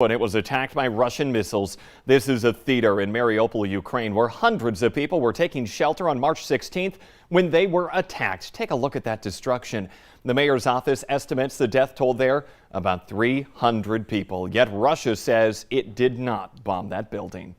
When it was attacked by Russian missiles. This is a theater in Mariupol, Ukraine, where hundreds of people were taking shelter on March 16th when they were attacked. Take a look at that destruction. The mayor's office estimates the death toll there about 300 people. Yet Russia says it did not bomb that building.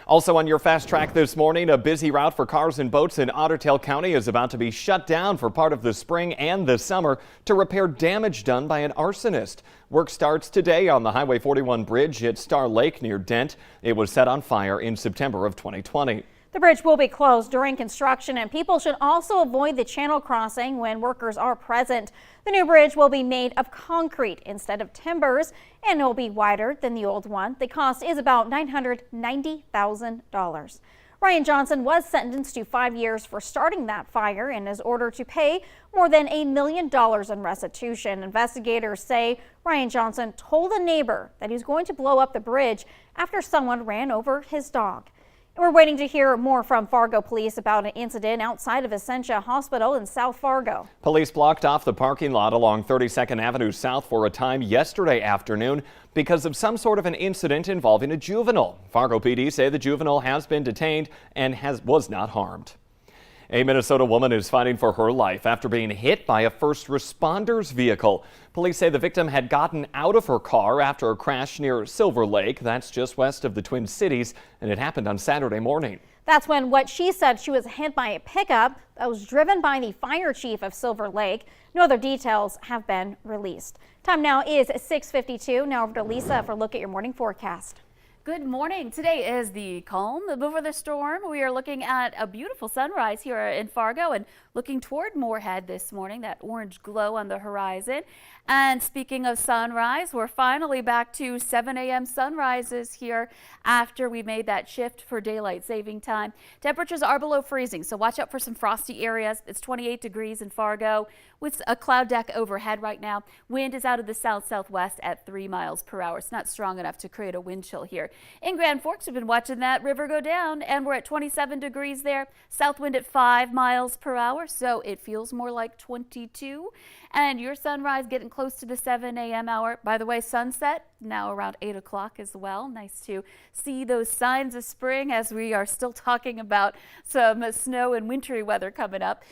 Also on your fast track this morning, a busy route for cars and boats in Otter Tail County is about to be shut down for part of the spring and the summer to repair damage done by an arsonist. Work starts today on the Highway 41 bridge at Star Lake near Dent. It was set on fire in September of 2020. The bridge will be closed during construction, and people should also avoid the channel crossing when workers are present. The new bridge will be made of concrete instead of timbers, and it will be wider than the old one. The cost is about $990,000. Ryan Johnson was sentenced to 5 years for starting that fire and is ordered to pay more than $1 million in restitution. Investigators say Ryan Johnson told a neighbor that he was going to blow up the bridge after someone ran over his dog. We're waiting to hear more from Fargo police about an incident outside of Essentia Hospital in South Fargo. Police blocked off the parking lot along 32nd Avenue South for a time yesterday afternoon because of some sort of an incident involving a juvenile. Fargo PD say the juvenile has been detained and was not harmed. A Minnesota woman is fighting for her life after being hit by a first responders vehicle. Police say the victim had gotten out of her car after a crash near Silver Lake. That's just west of the Twin Cities, and it happened on Saturday morning. That's when what she said she was hit by a pickup that was driven by the fire chief of Silver Lake. No other details have been released. Time now is 6:52. Now over to Lisa for a look at your morning forecast. Good morning. Today is the calm before the storm. We are looking at a beautiful sunrise here in Fargo and looking toward Moorhead this morning, that orange glow on the horizon. And speaking of sunrise, we're finally back to 7 a.m. sunrises here after we made that shift for daylight saving time. Temperatures are below freezing, so watch out for some frosty areas. It's 28 degrees in Fargo with a cloud deck overhead right now. Wind is out of the south-southwest at 3 miles per hour. It's not strong enough to create a wind chill here. In Grand Forks, we've been watching that river go down, and we're at 27 degrees there. South wind at 5 miles per hour, so it feels more like 22. And your sunrise getting close to the 7 a.m. hour. By the way, sunset now around 8 o'clock as well. Nice to see those signs of spring as we are still talking about some snow and wintry weather coming up.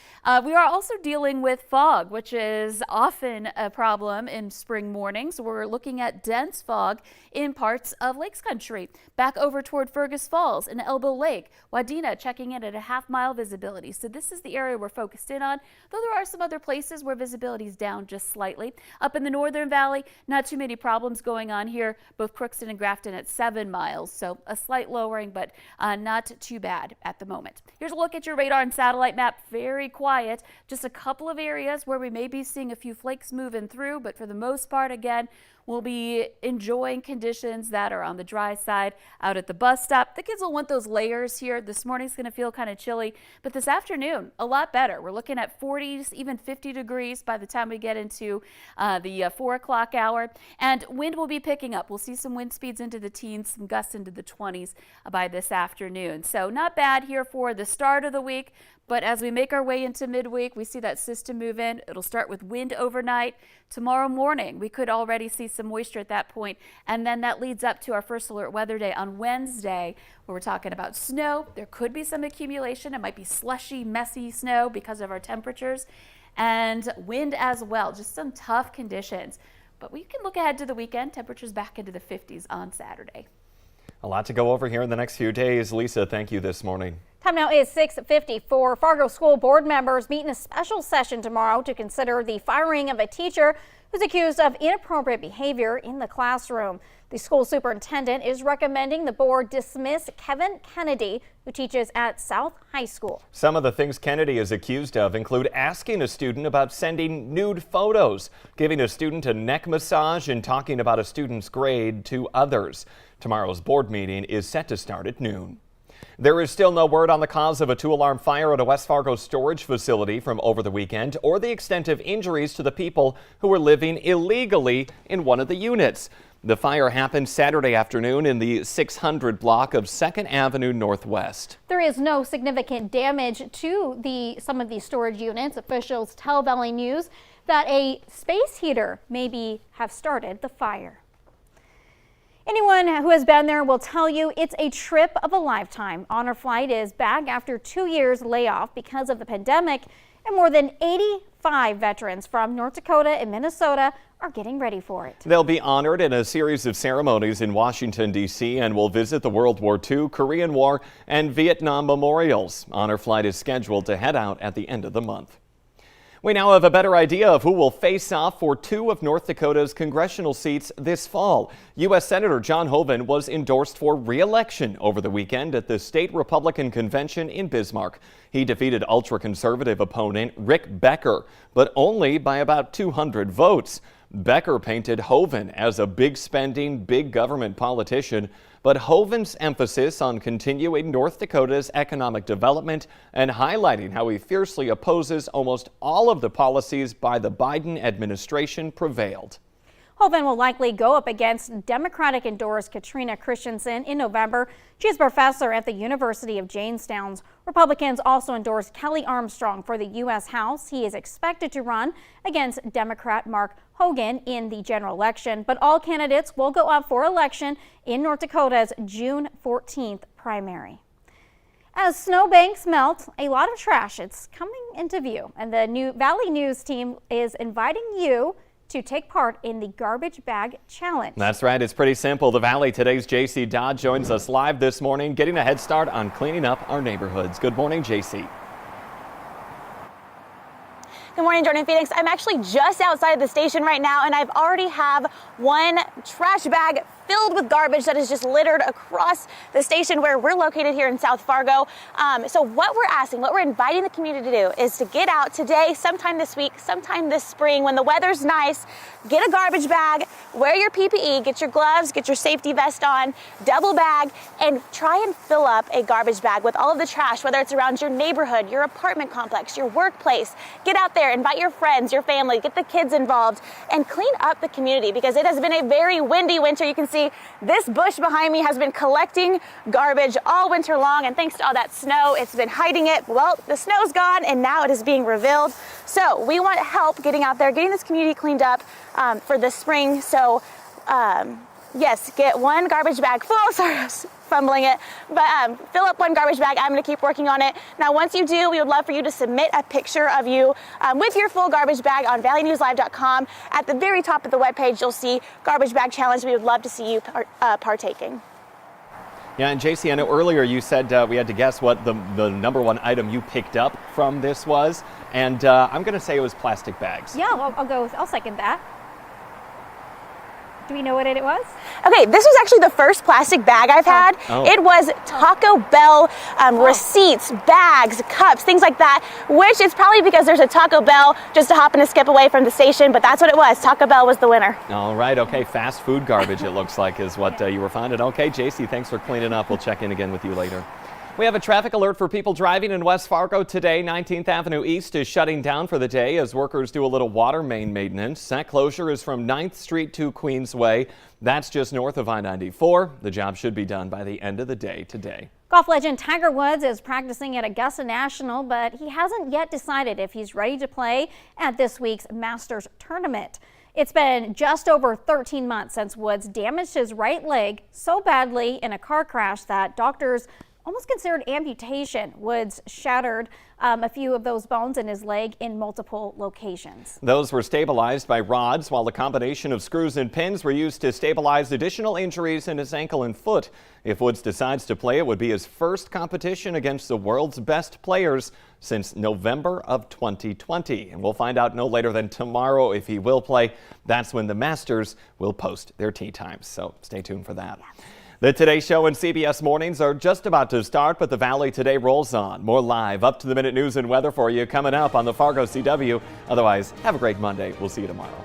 We are also dealing with fog, which is often a problem in spring mornings. We're looking at dense fog in parts of Lakes Country. Back over toward Fergus Falls and Elbow Lake. Wadena checking in at a half-mile visibility. So this is the area we're focused in on, though there are some other places where visibility is down just slightly. Up in the Northern Valley, not too many problems going on here, both Crookston and Grafton at 7 miles, so a slight lowering, but not too bad at the moment. Here's a look at your radar and satellite map. Very quiet, just a couple of areas where we may be seeing a few flakes moving through, but for the most part, again, we'll be enjoying conditions that are on the dry side out at the bus stop. The kids will want those layers here. This morning's going to feel kind of chilly, but this afternoon, a lot better. We're looking at 40s, even 50 degrees by the time we get into the 4 o'clock hour, and wind will be picking up. We'll see some wind speeds into the teens, some gusts into the 20s by this afternoon. So not bad here for the start of the week. But as we make our way into midweek, we see that system move in. It'll start with wind overnight. Tomorrow morning, we could already see some moisture at that point. And then that leads up to our first alert weather day on Wednesday, where we're talking about snow. There could be some accumulation. It might be slushy, messy snow because of our temperatures. And wind as well. Just some tough conditions. But we can look ahead to the weekend. Temperatures back into the 50s on Saturday. A lot to go over here in the next few days. Lisa, thank you this morning. Time now is 6:54. Fargo School Board members meet in a special session tomorrow to consider the firing of a teacher who's accused of inappropriate behavior in the classroom. The school superintendent is recommending the board dismiss Kevin Kennedy, who teaches at South High School. Some of the things Kennedy is accused of include asking a student about sending nude photos, giving a student a neck massage, and talking about a student's grade to others. Tomorrow's board meeting is set to start at noon. There is still no word on the cause of a 2-alarm fire at a West Fargo storage facility from over the weekend or the extent of injuries to the people who were living illegally in one of the units. The fire happened Saturday afternoon in the 600 block of 2nd Avenue Northwest. There is no significant damage to some of these storage units. Officials tell Valley News that a space heater maybe have started the fire. Anyone who has been there will tell you it's a trip of a lifetime. Honor Flight is back after 2 years layoff because of the pandemic, and more than 85 veterans from North Dakota and Minnesota are getting ready for it. They'll be honored in a series of ceremonies in Washington, D.C. and will visit the World War II, Korean War, and Vietnam memorials. Honor Flight is scheduled to head out at the end of the month. We now have a better idea of who will face off for 2 of North Dakota's congressional seats this fall. U.S. Senator John Hoeven was endorsed for re-election over the weekend at the state Republican convention in Bismarck. He defeated ultra-conservative opponent Rick Becker, but only by about 200 votes. Becker painted Hoeven as a big spending, big government politician, but Hoeven's emphasis on continuing North Dakota's economic development and highlighting how he fiercely opposes almost all of the policies by the Biden administration prevailed. Hoeven will likely go up against Democratic endorsed Katrina Christensen in November. She is a professor at the University of Jamestown. Republicans also endorsed Kelly Armstrong for the U.S. House. He is expected to run against Democrat Mark Hogan in the general election, but all candidates will go up for election in North Dakota's June 14th primary. As snowbanks melt, a lot of trash is coming into view, and the new Valley News team is inviting you to take part in the Garbage Bag Challenge. That's right. It's pretty simple. The Valley Today's JC Dodd joins us live this morning, getting a head start on cleaning up our neighborhoods. Good morning, JC. Good morning, Jordan Phoenix. I'm actually just outside the station right now, and I've already have one trash bag filled with garbage that is just littered across the station where we're located here in South Fargo. So what we're inviting the community to do is to get out today, sometime this week, sometime this spring, when the weather's nice, get a garbage bag, wear your PPE, get your gloves, get your safety vest on, double bag, and try and fill up a garbage bag with all of the trash, whether it's around your neighborhood, your apartment complex, your workplace. Get out there, invite your friends, your family, get the kids involved, and clean up the community because it has been a very windy winter. You can see this bush behind me has been collecting garbage all winter long, and thanks to all that snow, it's been hiding it. Well, the snow's gone, and now it is being revealed. So we want help getting out there, getting this community cleaned up for the spring. So yes, get one garbage bag full. Sorry, I was fumbling it, but fill up one garbage bag. I'm going to keep working on it. Now, once you do, we would love for you to submit a picture of you with your full garbage bag on valleynewslive.com. At the very top of the webpage, you'll see Garbage Bag Challenge. We would love to see you partaking. Yeah, and JC, I know earlier you said we had to guess what the number one item you picked up from this was, and I'm going to say it was plastic bags. Yeah, I'll second that. Do we know what it was? Okay, this was actually the first plastic bag I've had. Oh. It was Taco Bell receipts, bags, cups, things like that, which is probably because there's a Taco Bell just a hop and a skip away from the station, but that's what it was. Taco Bell was the winner. All right, okay, fast food garbage it looks like is what you were finding. Okay, JC, thanks for cleaning up. We'll check in again with you later. We have a traffic alert for people driving in West Fargo today. 19th Avenue East is shutting down for the day as workers do a little water main maintenance. That closure is from 9th Street to Queensway. That's just north of I-94. The job should be done by the end of the day today. Golf legend Tiger Woods is practicing at Augusta National, but he hasn't yet decided if he's ready to play at this week's Masters tournament. It's been just over 13 months since Woods damaged his right leg so badly in a car crash that doctors almost considered amputation. Woods shattered a few of those bones in his leg in multiple locations. Those were stabilized by rods, while a combination of screws and pins were used to stabilize additional injuries in his ankle and foot. If Woods decides to play, it would be his first competition against the world's best players since November of 2020. And we'll find out no later than tomorrow if he will play. That's when the Masters will post their tee times. So stay tuned for that. Yeah. The Today Show and CBS Mornings are just about to start, but the Valley Today rolls on. More live, up-to-the-minute news and weather for you coming up on the Fargo CW. Otherwise, have a great Monday. We'll see you tomorrow.